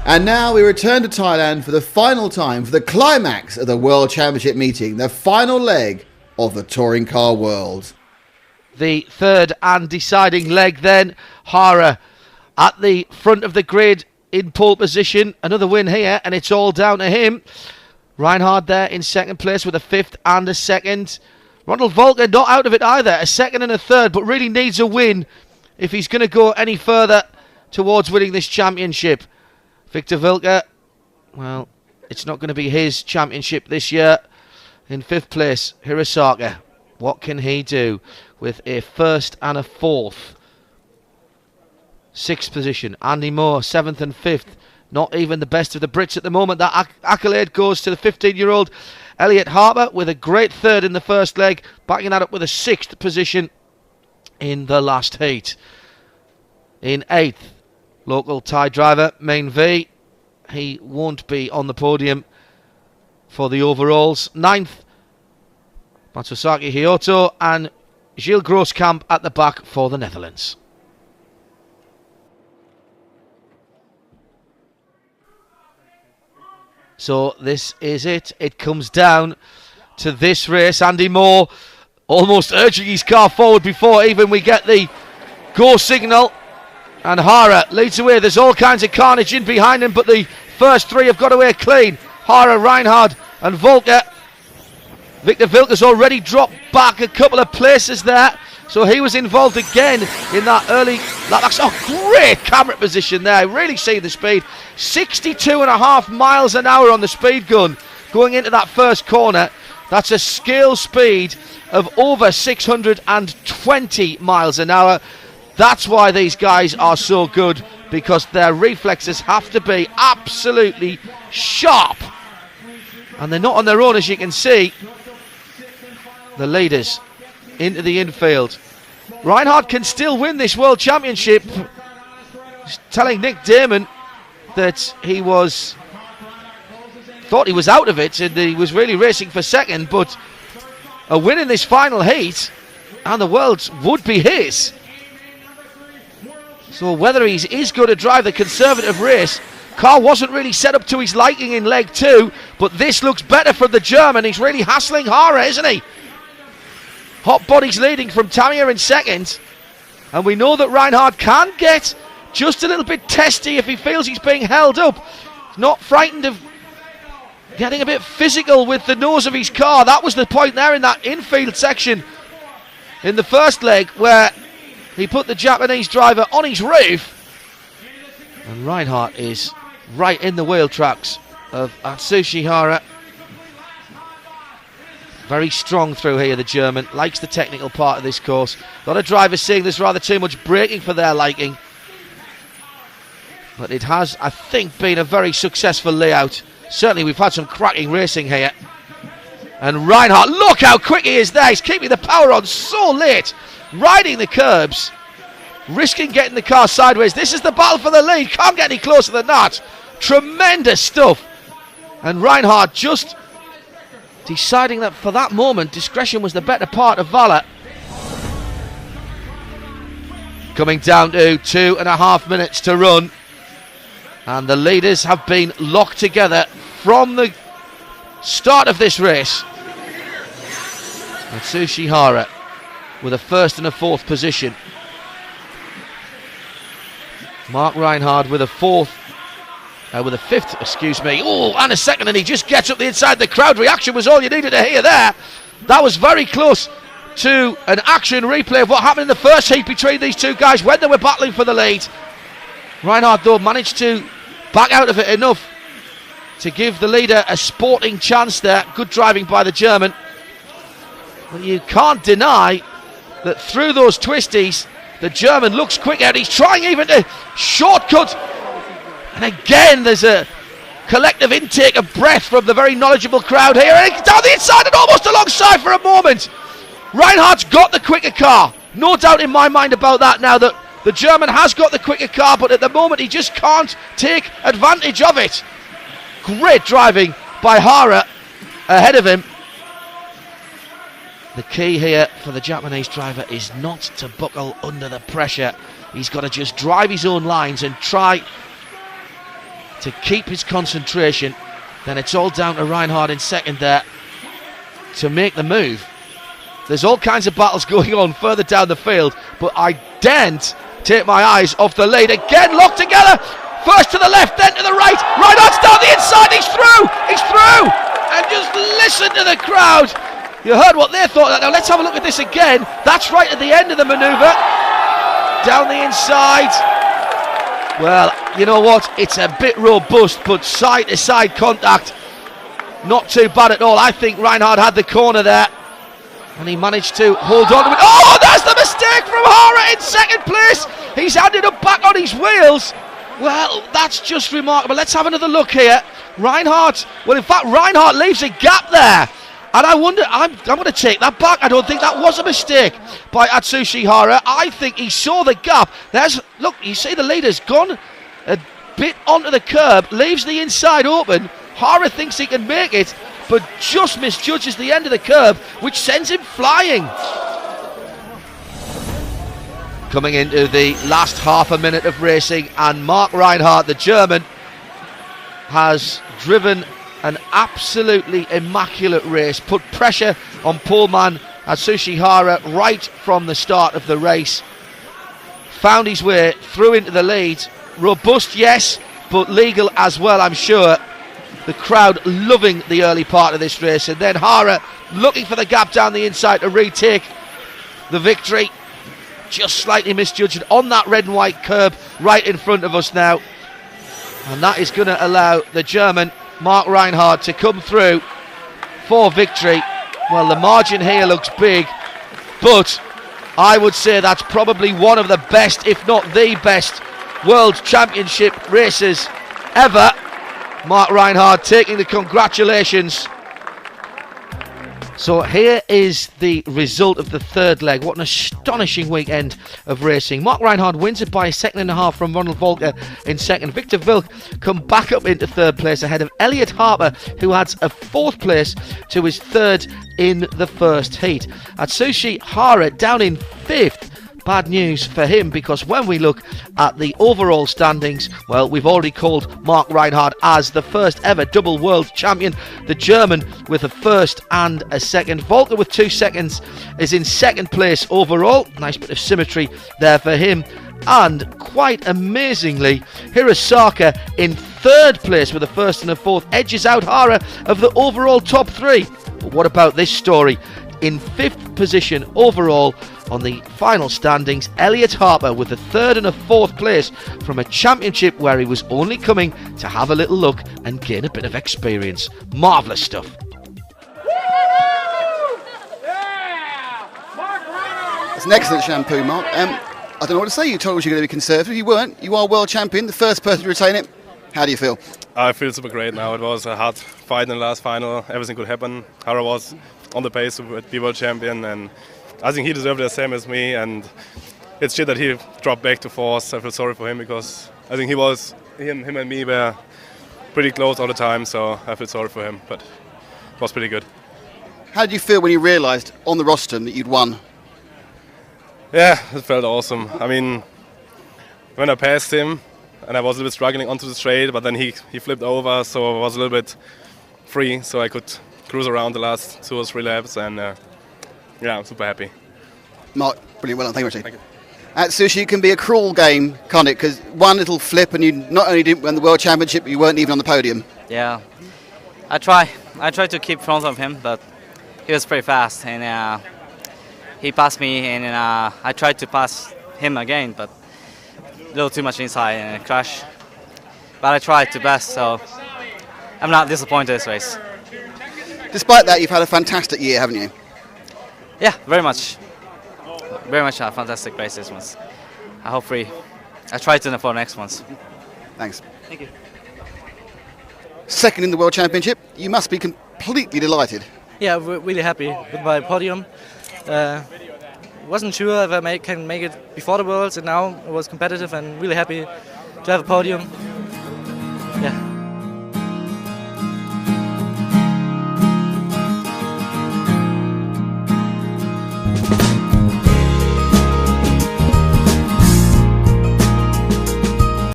And now we return to Thailand for the final time for the climax of the World Championship meeting, the final leg of the Touring Car World. The third and deciding leg then. Hara at the front of the grid in pole position. Another win here, and it's all down to him. Reinhard there in second place with a fifth and a second. Ronald Volker not out of it either, a second and a third, but really needs a win if he's going to go any further towards winning this championship. Victor Vilke, well, it's not going to be his championship this year. In fifth place, Hirosaka. What can he do with a first and a fourth? Sixth position, Andy Moore, seventh and fifth. Not even the best of the Brits at the moment. That accolade goes to the 15-year-old Elliot Harper with a great third in the first leg, backing that up with a sixth position in the last heat. In eighth, local Thai driver, Main V. He won't be on the podium for the overalls. Ninth, Matsusaki Hyoto and Gilles Grosskamp at the back for the Netherlands. So this is it. It comes down to this race. Andy Moore almost urging his car forward before even we get the go signal. And Hara leads away. There's all kinds of carnage in behind him, but the first three have got away clean. Hara, Reinhard and Volker. Victor Vilke's already dropped back a couple of places there. So he was involved again in that early... That's a great camera position there. Really see the speed. 62.5 miles an hour on the speed gun going into that first corner. That's a scale speed of over 620 miles an hour. That's why these guys are so good, because their reflexes have to be absolutely sharp. And they're not on their own, as you can see. The leaders into the infield. Reinhard can still win this World Championship. He's telling Nick Damon that he thought he was out of it and he was really racing for second, but a win in this final heat and the world would be his. So whether he is going to drive the conservative race, car wasn't really set up to his liking in leg two, but this looks better for the German. He's really hassling Hara, isn't he? Hot Bodies leading from Tamiya in second, and we know that Reinhard can get just a little bit testy if he feels he's being held up. He's not frightened of getting a bit physical with the nose of his car. That was the point there in that infield section in the first leg where he put the Japanese driver on his roof, and Reinhard is right in the wheel tracks of Atsushi Hara. Very strong through here, the German. Likes the technical part of this course. A lot of drivers seeing there's rather too much braking for their liking. But it has, I think, been a very successful layout. Certainly we've had some cracking racing here. And Reinhard, look how quick he is there. He's keeping the power on so late. Riding the curbs. Risking getting the car sideways. This is the battle for the lead. Can't get any closer than that. Tremendous stuff. And Reinhard just deciding that for that moment discretion was the better part of valor. Coming down to 2.5 minutes to run, and the leaders have been locked together from the start of this race. Atsushi Hara with a first and a fourth position. Mark Reinhard with a fifth, excuse me. Oh, and a second, and he just gets up the inside. The crowd reaction was all you needed to hear there. That was very close to an action replay of what happened in the first heat between these two guys when they were battling for the lead. Reinhard, though, managed to back out of it enough to give the leader a sporting chance there. Good driving by the German. But you can't deny that through those twisties, the German looks quicker. He's trying even to shortcut. And again, there's a collective intake of breath from the very knowledgeable crowd here. And down the inside and almost alongside for a moment. Reinhard's got the quicker car. No doubt in my mind about that now, that the German has got the quicker car, but at the moment he just can't take advantage of it. Great driving by Hara ahead of him. The key here for the Japanese driver is not to buckle under the pressure. He's got to just drive his own lines and try to keep his concentration, then it's all down to Reinhardt in second there to make the move. There's all kinds of battles going on further down the field, but I daren't take my eyes off the lead. Again, locked together. First to the left, then to the right. Reinhardt's down the inside. He's through. He's through. And just listen to the crowd. You heard what they thought. Now let's have a look at this again. That's right at the end of the manoeuvre. Down the inside. Well, you know what? It's a bit robust, but side-to-side contact, not too bad at all. I think Reinhardt had the corner there, and he managed to hold on to it. Oh, there's the mistake from Hara in second place. He's handed up back on his wheels. Well, that's just remarkable. Let's have another look here. Reinhardt, well, in fact, Reinhardt leaves a gap there. And I wonder, I'm going to take that back. I don't think that was a mistake by Atsushi Hara. I think he saw the gap. Look, you see the leader's gone a bit onto the curb, leaves the inside open. Hara thinks he can make it, but just misjudges the end of the curb, which sends him flying. Coming into the last half a minute of racing, and Marc Reinhardt, the German, has driven an absolutely immaculate race, put pressure on poleman Atsushi Hara right from the start of the race, found his way through into the lead. Robust, yes, but legal as well, I'm sure. The crowd loving the early part of this race, and then Hara looking for the gap down the inside to retake the victory. Just slightly misjudged on that red and white curb right in front of us now, and that is going to allow the German Marc Reinhardt to come through for victory. Well, the margin here looks big, but I would say that's probably one of the best, if not the best, World Championship races ever. Marc Reinhardt taking the congratulations. So here is the result of the third leg. What an astonishing weekend of racing. Marc Reinhardt wins it by a second and a half from Ronald Volker in second. Victor Wilk come back up into third place ahead of Elliot Harper, who adds a fourth place to his third in the first heat. Atsushi Hara down in fifth. Bad news for him, because when we look at the overall standings, well, we've already called Marc Reinhardt as the first ever double world champion. The German with a first and a second. Volker with 2 seconds is in second place overall. Nice bit of symmetry there for him. And quite amazingly, Hirosaka in third place with a first and a fourth edges out Hara of the overall top three. But what about this story? In fifth position overall on the final standings, Elliot Harper with a third and a fourth place from a championship where he was only coming to have a little look and gain a bit of experience. Marvellous stuff. That's an excellent shampoo, Mark. I don't know what to say. You told us you're going to be conservative. You weren't. You are world champion, the first person to retain it. How do you feel? I feel super great now. It was a hard fight in the last final. Everything could happen. Hara was on the pace to be world champion, and I think he deserved it the same as me. And it's shit that he dropped back to fourth. I feel sorry for him, because I think him and me were pretty close all the time. So I feel sorry for him, but it was pretty good. How did you feel when you realised on the rostrum that you'd won? Yeah, it felt awesome. I mean, when I passed him, and I was a little bit struggling onto the straight, but then he flipped over, so I was a little bit free, so I could cruise around the last 2 or 3 laps, and yeah, I'm super happy. Mark, brilliant, well done, thank you, Richie. Thank you. At Sushi, it can be a cruel game, can't it? Because one little flip and you not only didn't win the World Championship, but you weren't even on the podium. Yeah, I try to keep front of him, but he was pretty fast, and he passed me, and I tried to pass him again, but a little too much inside and a crash. But I tried to best, so I'm not disappointed this race. Despite that, you've had a fantastic year, haven't you? Yeah, very much. Very much a fantastic race this one. I try to for the next ones. Thanks. Thank you. Second in the World Championship, you must be completely delighted. Yeah, we're really happy with my podium. Wasn't sure if I can make it before the Worlds, and now it was competitive and really happy to have a podium. Yeah.